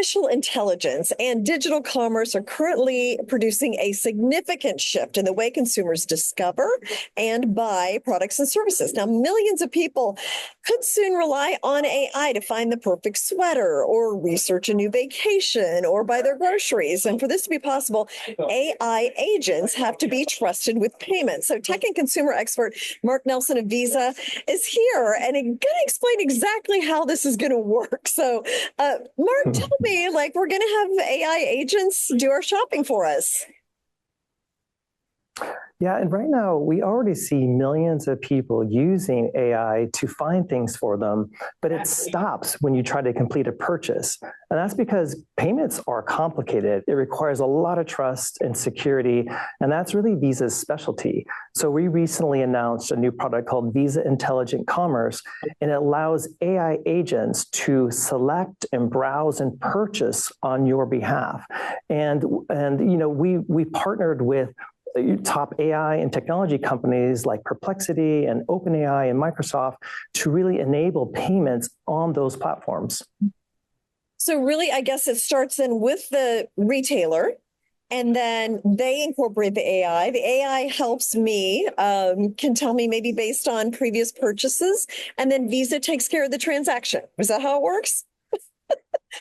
artificial intelligence and digital commerce are currently producing a significant shift in the way consumers discover and buy products and services. Now, millions of people could soon rely on AI to find the perfect sweater or research a new vacation or buy their groceries. And for this to be possible, AI agents have to be trusted with payments. So tech and consumer expert Mark Nelsen of Visa is here and going to explain exactly how this is going to work. So Mark, tell me, we're going to have AI agents do our shopping for us. Yeah, and right now we already see millions of people using AI to find things for them, but it stops when you try to complete a purchase. And that's because payments are complicated. It requires a lot of trust and security, and that's really Visa's specialty. So we recently announced a new product called Visa Intelligent Commerce, and it allows AI agents to select and browse and purchase on your behalf. And we partnered with top AI and technology companies like Perplexity and OpenAI and Microsoft to really enable payments on those platforms. So really, I guess it starts then with the retailer, and then they incorporate the AI. The AI helps me, can tell me maybe based on previous purchases, and then Visa takes care of the transaction. Is that how it works?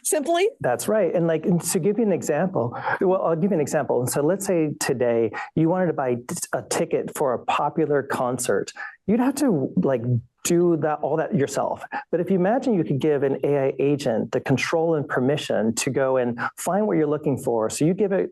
Simply? That's right. And to give you an example, well, I'll give you an example. And so let's say today you wanted to buy a ticket for a popular concert. You'd have to do all that yourself. But if you imagine you could give an AI agent the control and permission to go and find what you're looking for. So you give it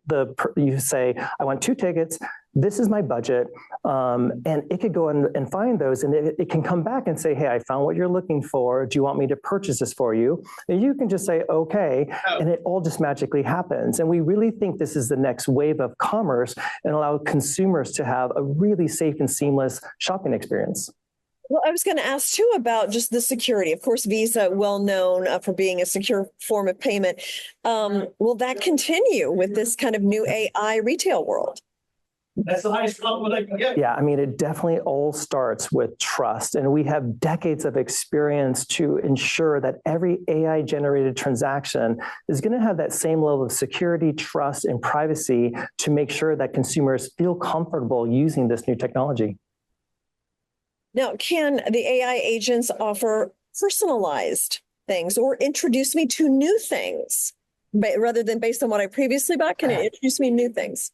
you say, I want 2 tickets. This is my budget. And it could go and find those, and it can come back and say, hey, I found what you're looking for. Do you want me to purchase this for you? And you can just say, okay, and it all just magically happens. And we really think this is the next wave of commerce and allow consumers to have a really safe and seamless shopping experience. Well, I was going to ask too about just the security. Of course, Visa, well known for being a secure form of payment. Will that continue with this kind of new AI retail world? That's the highest compliment I can get. Yeah, I mean, it definitely all starts with trust. And we have decades of experience to ensure that every AI-generated transaction is going to have that same level of security, trust, and privacy to make sure that consumers feel comfortable using this new technology. Now, can the AI agents offer personalized things or introduce me to new things rather than based on what I previously bought? Can it introduce me to new things?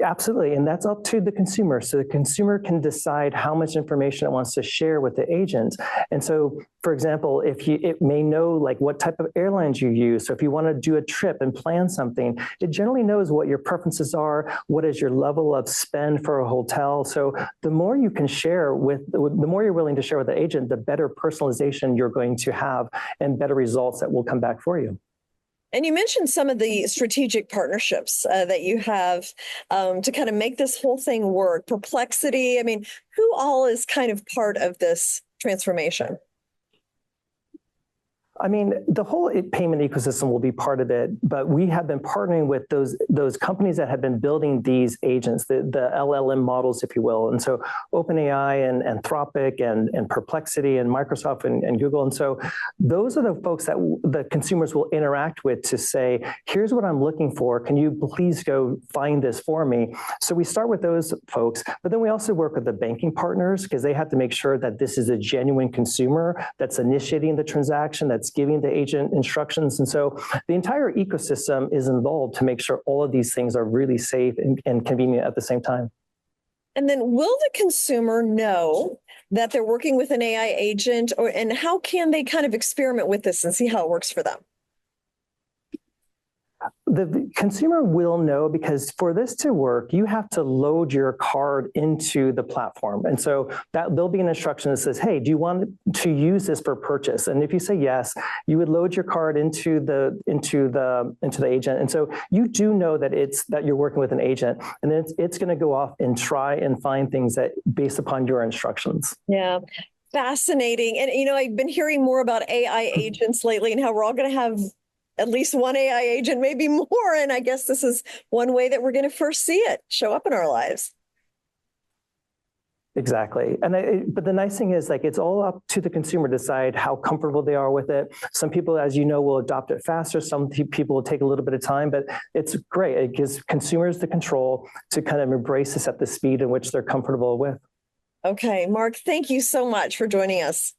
Absolutely, and that's up to the consumer. So the consumer can decide how much information it wants to share with the agent. And so, for example, it may know what type of airlines you use. So if you want to do a trip and plan something, it generally knows what your preferences are, what is your level of spend for a hotel. So the more you can share the more you're willing to share with the agent, the better personalization you're going to have and better results that will come back for you. And you mentioned some of the strategic partnerships that you have to kind of make this whole thing work. Perplexity, I mean, who all is kind of part of this transformation? I mean, the whole payment ecosystem will be part of it, but we have been partnering with those companies that have been building these agents, the LLM models, if you will. And so OpenAI and Anthropic and Perplexity and Microsoft and Google. And so those are the folks that the consumers will interact with to say, here's what I'm looking for. Can you please go find this for me? So we start with those folks, but then we also work with the banking partners because they have to make sure that this is a genuine consumer that's initiating the transaction, that's giving the agent instructions. And so the entire ecosystem is involved to make sure all of these things are really safe and convenient at the same time. And then will the consumer know that they're working with an AI agent, and how can they kind of experiment with this and see how it works for them? The consumer will know because for this to work, you have to load your card into the platform. And so there'll be an instruction that says, hey, do you want to use this for purchase? And if you say yes, you would load your card into the agent. And so you do know that you're working with an agent, and then it's going to go off and try and find things that based upon your instructions. Yeah. Fascinating. And, I've been hearing more about AI agents lately and how we're all going to have at least one AI agent, maybe more. And I guess this is one way that we're going to first see it show up in our lives. Exactly. But the nice thing is, like, it's all up to the consumer to decide how comfortable they are with it. Some people, as you know, will adopt it faster. Some people will take a little bit of time, but it's great. It gives consumers the control to kind of embrace this at the speed in which they're comfortable with. Okay, Mark, thank you so much for joining us.